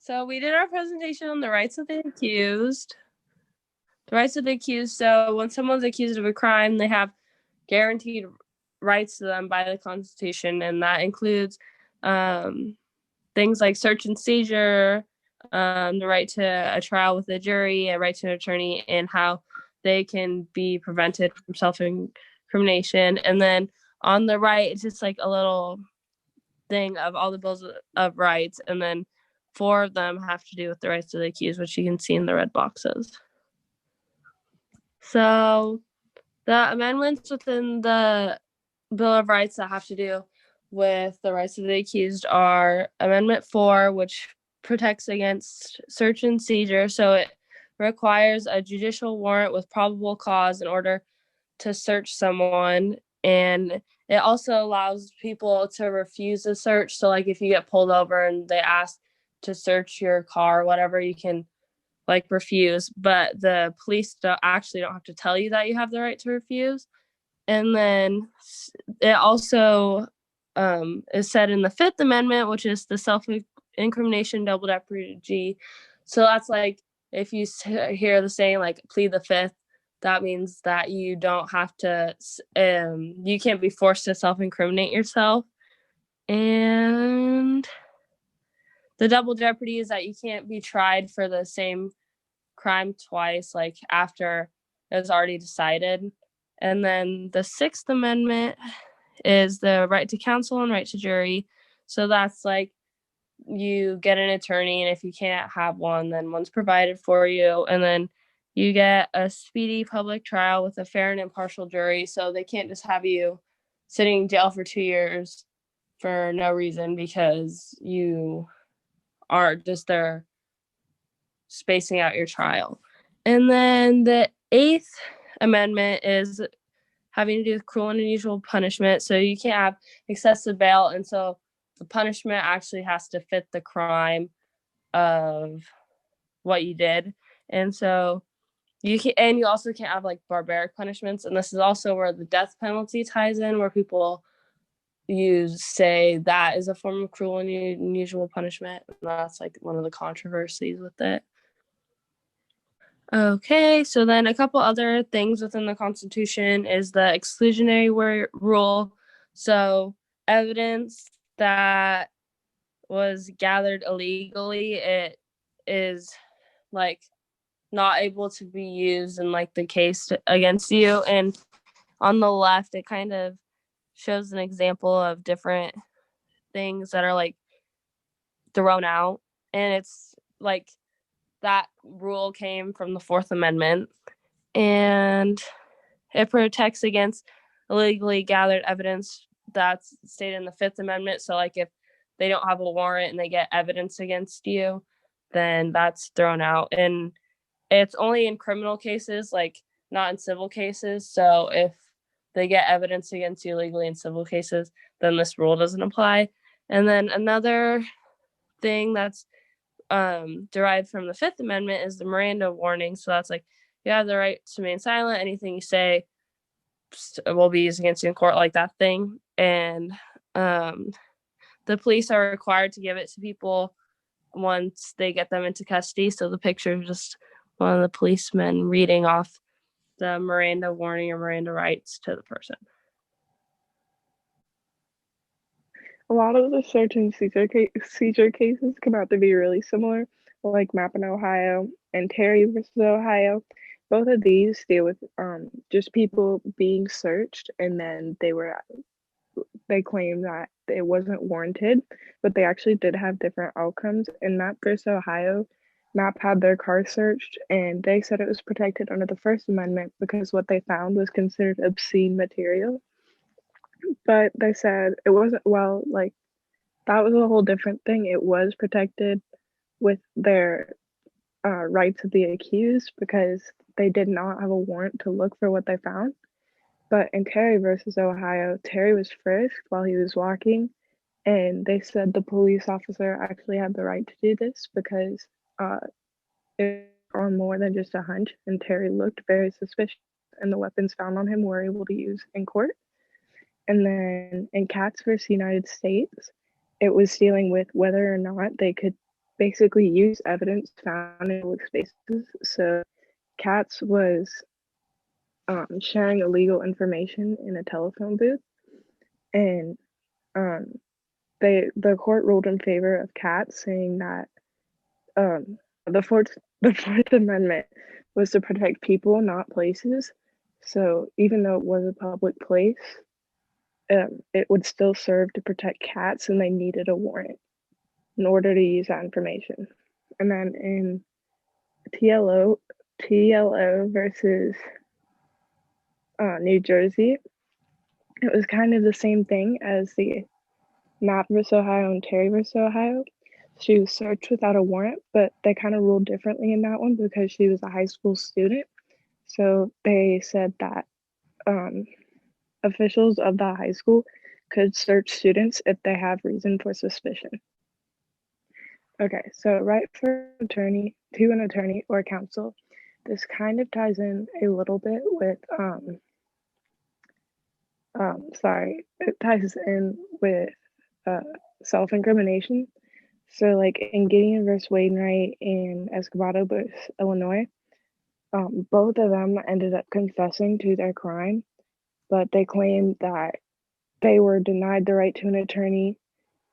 So we did our presentation on the rights of the accused. The rights of the accused. So when someone's accused of a crime, they have guaranteed rights to them by the Constitution, and that includes things like search and seizure, the right to a trial with a jury, a right to an attorney, and how they can be prevented from self-incrimination. And then on the right, it's just like a little thing of all the bills of rights, and then 4 of them have to do with the rights of the accused, which you can see in the red boxes. So the amendments within the Bill of Rights that have to do with the rights of the accused are Amendment 4, which protects against search and seizure. So it requires a judicial warrant with probable cause in order to search someone. And it also allows people to refuse a search. So like if you get pulled over and they ask to search your car or whatever, you can like refuse, but the police don't have to tell you that you have the right to refuse. And then it also is said in the Fifth Amendment, which is the self-incrimination double jeopardy. So that's like if you hear the saying like plead the fifth, that means that you don't have to, you can't be forced to self-incriminate yourself. And the double jeopardy is that you can't be tried for the same crime twice, like after it was already decided. And then the Sixth Amendment is the right to counsel and right to jury. So that's like you get an attorney, and if you can't have one, then one's provided for you. And then you get a speedy public trial with a fair and impartial jury. So they can't just have you sitting in jail for 2 years for no reason because you are just there spacing out your trial. And then the Eighth Amendment is having to do with cruel and unusual punishment. So you can't have excessive bail, and so the punishment actually has to fit the crime of what you did. And so you also can't have like barbaric punishments. And this is also where the death penalty ties in, where people say that is a form of cruel and unusual punishment. And that's like one of the controversies with it. Okay, so then a couple other things within the Constitution is the exclusionary rule. So evidence that was gathered illegally, it is like not able to be used in like the case against you. And on the left, it kind of shows an example of different things that are like thrown out. And it's like that rule came from the Fourth Amendment, and it protects against illegally gathered evidence that's stated in the Fifth Amendment. So like if they don't have a warrant and they get evidence against you, then that's thrown out. And it's only in criminal cases, like not in civil cases. So if they get evidence against you legally in civil cases, then this rule doesn't apply. And then another thing that's derived from the Fifth Amendment is the Miranda warning. So that's like you have the right to remain silent. Anything you say will be used against you in court, like that thing. And the police are required to give it to people once they get them into custody. So the picture is just one of the policemen reading off the Miranda warning or Miranda rights to the person. A lot of the search and seizure cases come out to be really similar, like Mappin, Ohio, and Terry versus Ohio. Both of these deal with just people being searched, and then they claim that it wasn't warranted, but they actually did have different outcomes. In Mapp versus Ohio, Mapp had their car searched, and they said it was protected under the First Amendment because what they found was considered obscene material. But they said it wasn't, well, like, that was a whole different thing. It was protected with their rights of the accused because they did not have a warrant to look for what they found. But in Terry versus Ohio, Terry was frisked while he was walking, and they said the police officer actually had the right to do this because it was on more than just a hunch, and Terry looked very suspicious, and the weapons found on him were able to use in court. And then in Katz versus United States, it was dealing with whether or not they could basically use evidence found in public spaces. So Katz was sharing illegal information in a telephone booth, and the court ruled in favor of Katz, saying that the Fourth Amendment was to protect people, not places. So even though it was a public place, it would still serve to protect cats, and they needed a warrant in order to use that information. And then in TLO versus New Jersey, it was kind of the same thing as the Mapp versus Ohio and Terry versus Ohio. She was searched without a warrant, but they kind of ruled differently in that one because she was a high school student. So they said that officials of the high school could search students if they have reason for suspicion. Okay, so right for attorney to an attorney or counsel. This kind of ties in a little bit with it ties in with self-incrimination. So like in Gideon versus Wainwright and Escobedo versus Illinois, both of them ended up confessing to their crime, but they claimed that they were denied the right to an attorney,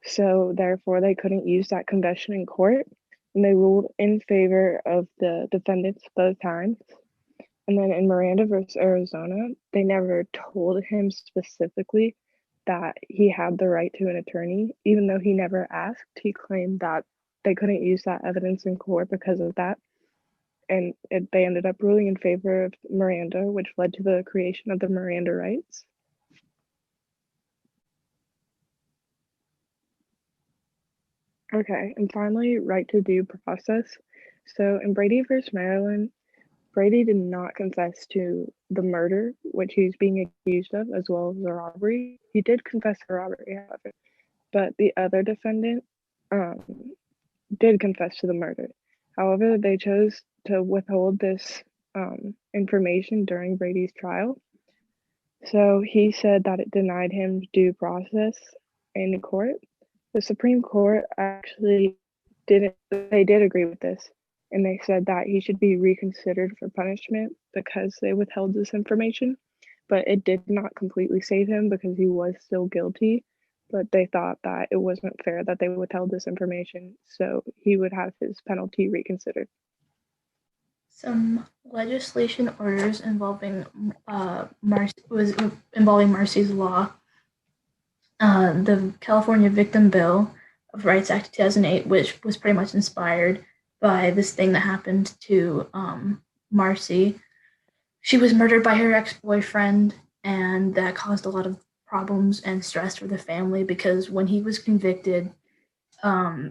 so therefore they couldn't use that confession in court, and they ruled in favor of the defendants both times. And then in Miranda versus Arizona, they never told him specifically that he had the right to an attorney, even though he never asked. He claimed that they couldn't use that evidence in court because of that. And they ended up ruling in favor of Miranda, which led to the creation of the Miranda rights. Okay, and finally, right to due process. So in Brady versus Maryland, Brady did not confess to the murder, which he was being accused of, as well as the robbery. He did confess to robbery, however, but the other defendant did confess to the murder. However, they chose to withhold this information during Brady's trial. So he said that it denied him due process in court. The Supreme Court actually did agree with this, and they said that he should be reconsidered for punishment because they withheld this information, but it did not completely save him because he was still guilty, but they thought that it wasn't fair that they withheld this information, so he would have his penalty reconsidered. Some legislation orders involving Marsy's law. The California Victim Bill of Rights Act 2008, which was pretty much inspired by this thing that happened to Marsy. She was murdered by her ex-boyfriend, and that caused a lot of problems and stress for the family because when he was convicted,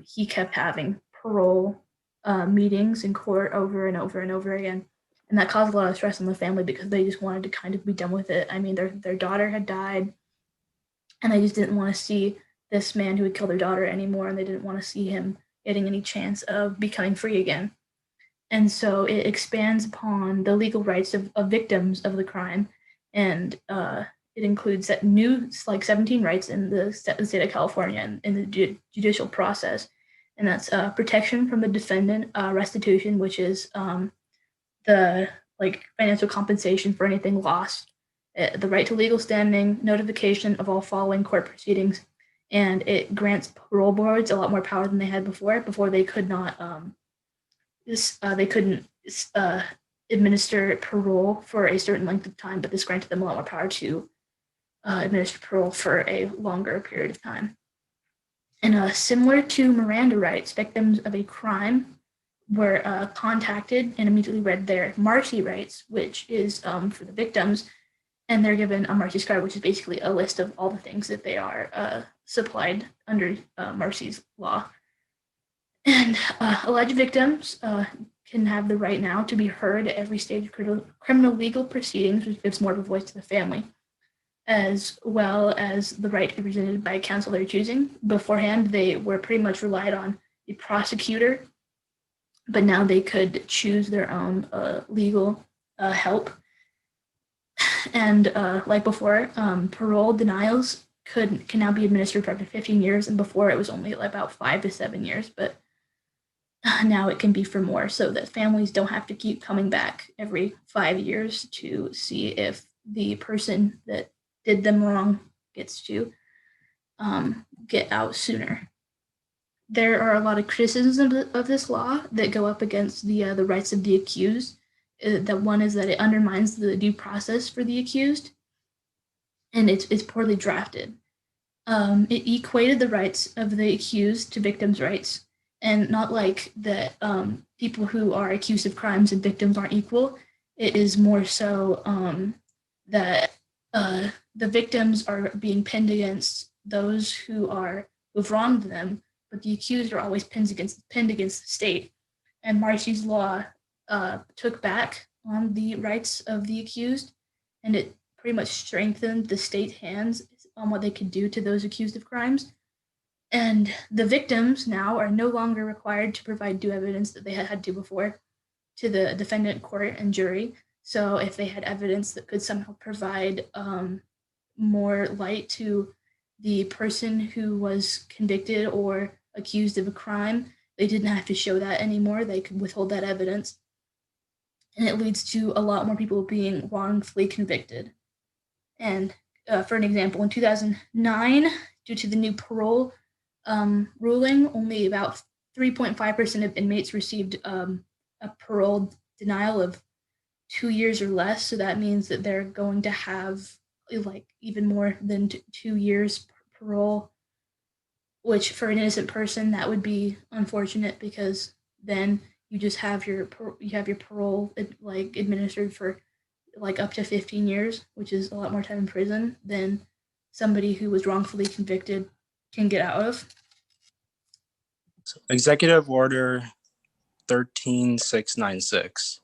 he kept having parole meetings in court over and over and over again. And that caused a lot of stress on the family because they just wanted to kind of be done with it. I mean, their daughter had died, and they just didn't want to see this man who had killed their daughter anymore, and they didn't want to see him getting any chance of becoming free again. And so it expands upon the legal rights of victims of the crime, and it includes that new 17 rights in the state of California and in the judicial process. And that's protection from the defendant, restitution, which is the financial compensation for anything lost, the right to legal standing, notification of all following court proceedings, and it grants parole boards a lot more power than they had before. Before they could not, they couldn't administer parole for a certain length of time, but this granted them a lot more power to administer parole for a longer period of time. And similar to Miranda rights, victims of a crime were contacted and immediately read their Marsy rights, which is for the victims, and they're given a Marsy's card, which is basically a list of all the things that they are supplied under Marsy's law. And alleged victims can have the right now to be heard at every stage of criminal legal proceedings, which gives more of a voice to the family, as well as the right to be presented by a counsel they're choosing. Beforehand, they were pretty much relied on the prosecutor, but now they could choose their own legal help. And like before, parole denials can now be administered for up to 15 years, and before it was only about 5 to 7 years. But now it can be for more, so that families don't have to keep coming back every 5 years to see if the person that did them wrong gets to get out sooner. There are a lot of criticisms of this law that go up against the rights of the accused. That one is that it undermines the due process for the accused, and it's poorly drafted. It equated the rights of the accused to victims' rights, and not like that people who are accused of crimes and victims aren't equal. It is more so that the victims are being pinned against those who've wronged them, but the accused are always pinned against the state. And Marcy's law took back on the rights of the accused, and it pretty much strengthened the state's hands on what they could do to those accused of crimes. And the victims now are no longer required to provide due evidence that they had to before to the defendant, court, and jury. So if they had evidence that could somehow provide more light to the person who was convicted or accused of a crime, they didn't have to show that anymore. They could withhold that evidence. And it leads to a lot more people being wrongfully convicted. And for an example, in 2009, due to the new parole ruling, only about 3.5% of inmates received a parole denial of 2 years or less. So that means that they're going to have like even more than 2 years parole, which for an innocent person, that would be unfortunate, because then you just have your parole like administered for like up to 15 years, which is a lot more time in prison than somebody who was wrongfully convicted can get out of. Executive Order 13696.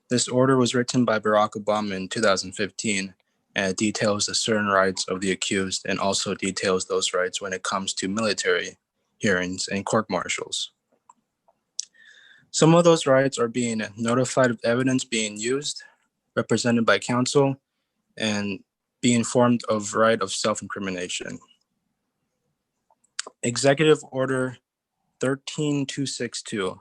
This order was written by Barack Obama in 2015, and it details the certain rights of the accused and also details those rights when it comes to military hearings and court-martials. Some of those rights are being notified of evidence being used, represented by counsel, and be informed of right of self-incrimination. Executive Order 13262.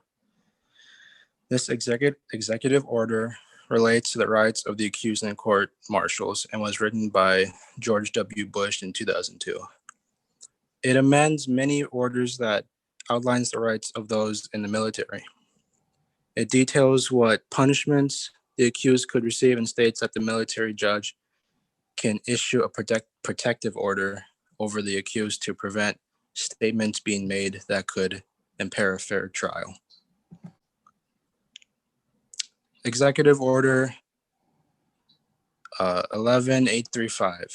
This executive order relates to the rights of the accused in court martials and was written by George W. Bush in 2002. It amends many orders that outlines the rights of those in the military. It details what punishments the accused could receive and states that the military judge can issue a protective order over the accused to prevent statements being made that could impair a fair trial. Executive Order 11835.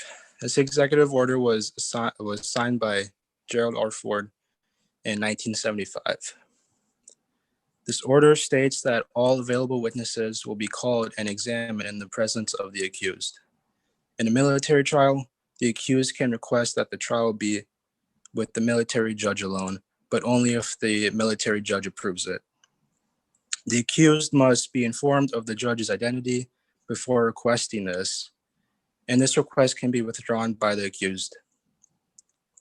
This executive order was signed by Gerald R. Ford in 1975. This order states that all available witnesses will be called and examined in the presence of the accused. In a military trial, the accused can request that the trial be with the military judge alone, but only if the military judge approves it. The accused must be informed of the judge's identity before requesting this, and this request can be withdrawn by the accused.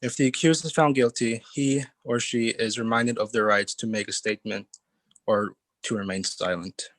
If the accused is found guilty, he or she is reminded of their rights to make a statement or to remain silent.